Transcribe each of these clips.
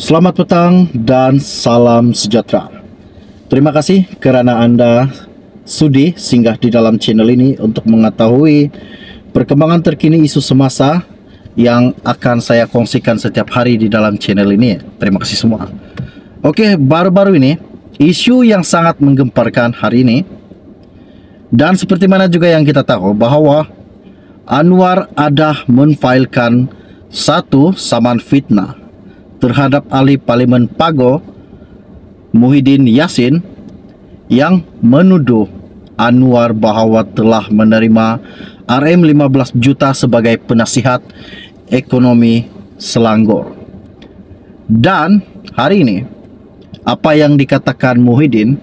Selamat petang dan salam sejahtera. Terima kasih kerana Anda sudi singgah di dalam channel ini untuk mengetahui perkembangan terkini isu semasa yang akan saya kongsikan setiap hari di dalam channel ini. Terima kasih semua. Oke, baru-baru ini isu yang sangat menggemparkan hari ini, dan seperti mana juga yang kita tahu bahwa Anwar ada menfailkan satu saman fitnah terhadap ahli Parlimen Pago Muhyiddin Yassin yang menuduh Anwar bahawa telah menerima RM15 juta sebagai penasihat ekonomi Selangor. Dan hari ini apa yang dikatakan Muhyiddin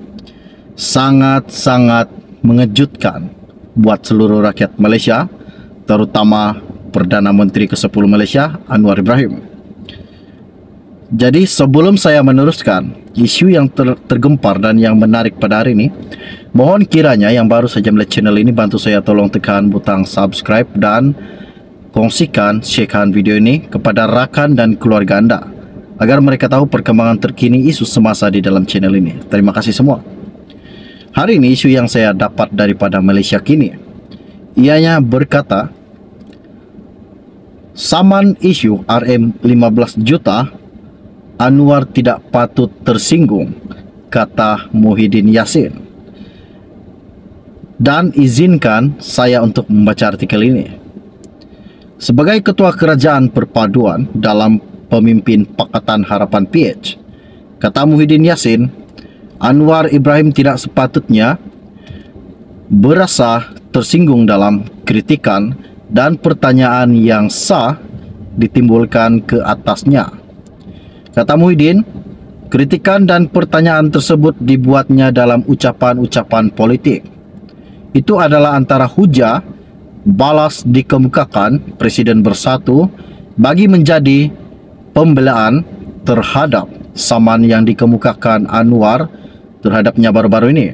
sangat-sangat mengejutkan buat seluruh rakyat Malaysia, terutama Perdana Menteri ke-10 Malaysia Anwar Ibrahim. Jadi sebelum saya meneruskan isu yang tergempar dan yang menarik pada hari ini, mohon kiranya yang baru saja melihat channel ini bantu saya tolong tekan butang subscribe dan kongsikan, sharekan video ini kepada rakan dan keluarga anda agar mereka tahu perkembangan terkini isu semasa di dalam channel ini. Terima kasih semua. Hari ini isu yang saya dapat daripada Malaysia Kini, ianya berkata saman isu RM15 juta Anwar tidak patut tersinggung, kata Muhyiddin Yassin. Dan izinkan saya untuk membaca artikel ini. Sebagai Ketua Kerajaan Perpaduan dalam Pemimpin Pakatan Harapan PH, kata Muhyiddin Yassin, Anwar Ibrahim tidak sepatutnya berasa tersinggung dalam kritikan dan pertanyaan yang sah ditimbulkan ke atasnya. Kata Muhyiddin, kritikan dan pertanyaan tersebut dibuatnya dalam ucapan-ucapan politik. Itu adalah antara hujah balas dikemukakan Presiden Bersatu bagi menjadi pembelaan terhadap saman yang dikemukakan Anwar terhadapnya baru-baru ini.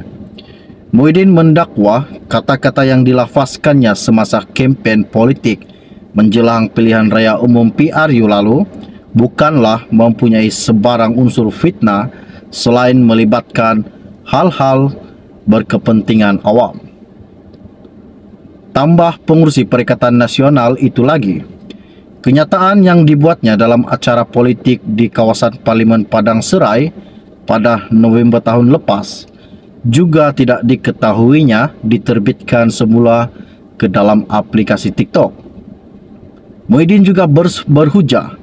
Muhyiddin mendakwa kata-kata yang dilafazkannya semasa kempen politik menjelang pilihan raya umum PRU lalu bukanlah mempunyai sebarang unsur fitnah selain melibatkan hal-hal berkepentingan awam. Tambah pengurusi Perikatan Nasional itu lagi, kenyataan yang dibuatnya dalam acara politik di kawasan Parlimen Padang Serai pada November tahun lepas juga tidak diketahuinya diterbitkan semula ke dalam aplikasi TikTok. Muhyiddin juga berhujah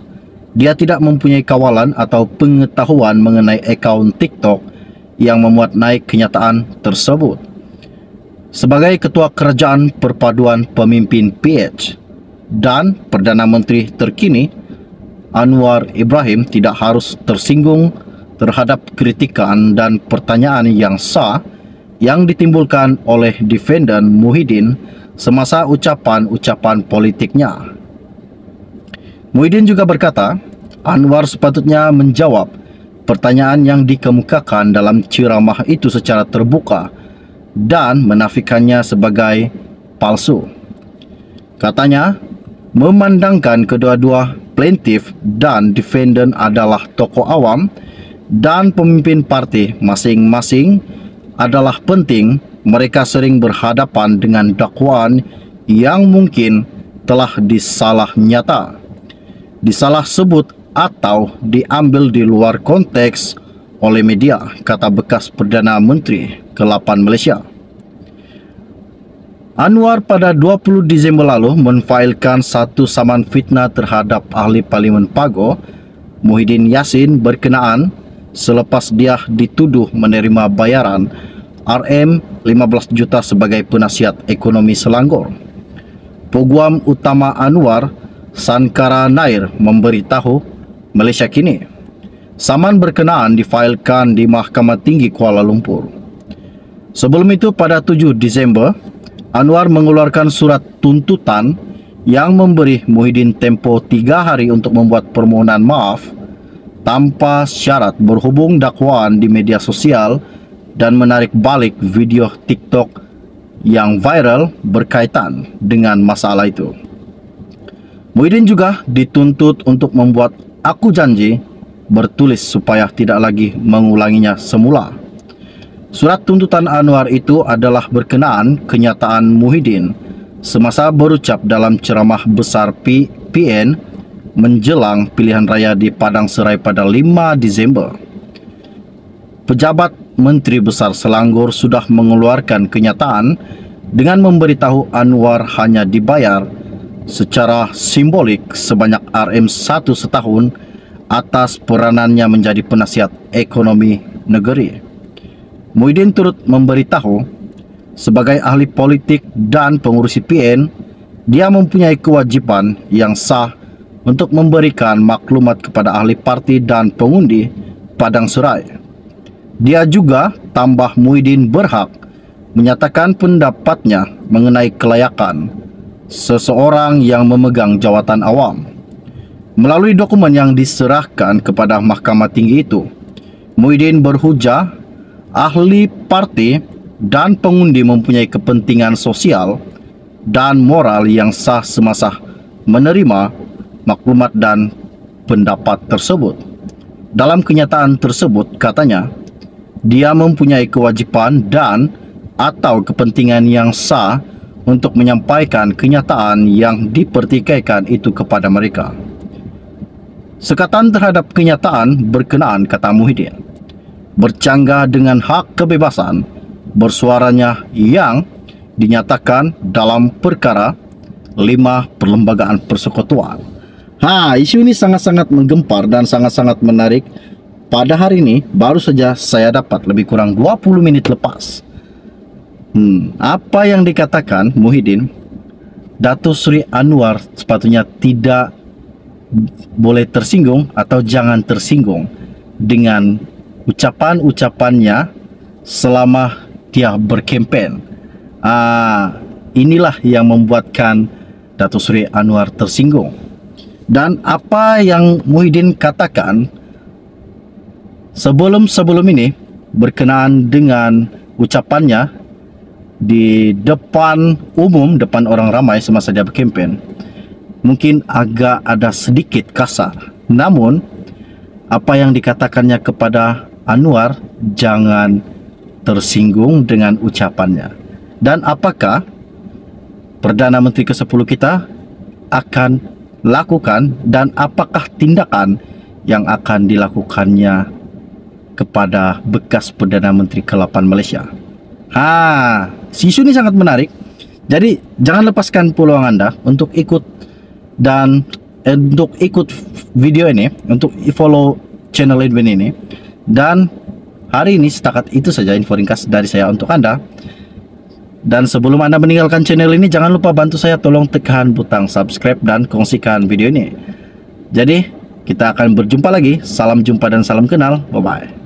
dia tidak mempunyai kawalan atau pengetahuan mengenai akaun TikTok yang memuat naik kenyataan tersebut. Sebagai Ketua Kerajaan Perpaduan Pemimpin PH dan Perdana Menteri terkini, Anwar Ibrahim tidak harus tersinggung terhadap kritikan dan pertanyaan yang sah yang ditimbulkan oleh defendan Muhyiddin semasa ucapan-ucapan politiknya. Muhyiddin juga berkata, Anwar sepatutnya menjawab pertanyaan yang dikemukakan dalam ceramah itu secara terbuka dan menafikannya sebagai palsu. Katanya, memandangkan kedua-dua plaintiff dan defendant adalah tokoh awam dan pemimpin parti masing-masing adalah penting mereka sering berhadapan dengan dakwaan yang mungkin telah disalah nyata, disalah sebut atau diambil di luar konteks oleh media, kata bekas Perdana Menteri ke-8 Malaysia. Anwar pada 20 Disember lalu menfailkan satu saman fitnah terhadap ahli Parlimen Pago Muhyiddin Yassin berkenaan selepas dia dituduh menerima bayaran RM15 juta sebagai penasihat ekonomi Selangor. Peguam utama Anwar, Sankara Nair, memberitahu Malaysia Kini saman berkenaan difailkan di Mahkamah Tinggi Kuala Lumpur. Sebelum itu pada 7 Disember, Anwar mengeluarkan surat tuntutan yang memberi Muhyiddin tempoh 3 hari untuk membuat permohonan maaf tanpa syarat berhubung dakwaan di media sosial dan menarik balik video TikTok yang viral berkaitan dengan masalah itu. Muhyiddin juga dituntut untuk membuat aku janji bertulis supaya tidak lagi mengulanginya semula. Surat tuntutan Anwar itu adalah berkenaan kenyataan Muhyiddin semasa berucap dalam ceramah besar PN menjelang pilihan raya di Padang Serai pada 5 Desember. Pejabat Menteri Besar Selangor sudah mengeluarkan kenyataan dengan memberitahu Anwar hanya dibayar secara simbolik sebanyak RM1 setahun atas peranannya menjadi penasihat ekonomi negeri. Muhyiddin turut memberitahu, sebagai ahli politik dan pengurusi PN, dia mempunyai kewajiban yang sah untuk memberikan maklumat kepada ahli parti dan pengundi Padang Serai. Dia juga, tambah Muhyiddin, berhak menyatakan pendapatnya mengenai kelayakan seseorang yang memegang jawatan awam. Melalui dokumen yang diserahkan kepada Mahkamah Tinggi itu, Muhyiddin berhujah ahli parti dan pengundi mempunyai kepentingan sosial dan moral yang sah semasa menerima maklumat dan pendapat tersebut. Dalam kenyataan tersebut, katanya, dia mempunyai kewajiban dan atau kepentingan yang sah untuk menyampaikan kenyataan yang dipertikaikan itu kepada mereka. Sekatan terhadap kenyataan berkenaan, kata Muhyiddin, bercanggah dengan hak kebebasan bersuaranya yang dinyatakan dalam perkara 5 Perlembagaan Persekutuan. Isu ini sangat-sangat menggempar dan sangat-sangat menarik. Pada hari ini baru saja saya dapat lebih kurang 20 menit lepas. Apa yang dikatakan Muhyiddin, Datuk Seri Anwar sepatutnya tidak boleh tersinggung atau jangan tersinggung dengan ucapan-ucapannya selama dia berkempen. Inilah yang membuatkan Datuk Seri Anwar tersinggung. Dan apa yang Muhyiddin katakan sebelum ini berkenaan dengan ucapannya di depan umum, depan orang ramai semasa dia berkempen, mungkin agak ada sedikit kasar. Namun apa yang dikatakannya kepada Anwar, jangan tersinggung dengan ucapannya. Dan apakah Perdana Menteri ke-10 kita akan lakukan, dan apakah tindakan yang akan dilakukannya kepada bekas Perdana Menteri ke-8 Malaysia? Isu ini sangat menarik. Jadi jangan lepaskan peluang Anda untuk ikut dan untuk ikut video ini, untuk follow channel Edwin ini. Dan hari ini setakat itu saja info ringkas dari saya untuk Anda. Dan sebelum Anda meninggalkan channel ini, jangan lupa bantu saya, tolong tekan butang subscribe dan kongsikan video ini. Jadi kita akan berjumpa lagi. Salam jumpa dan salam kenal. Bye bye.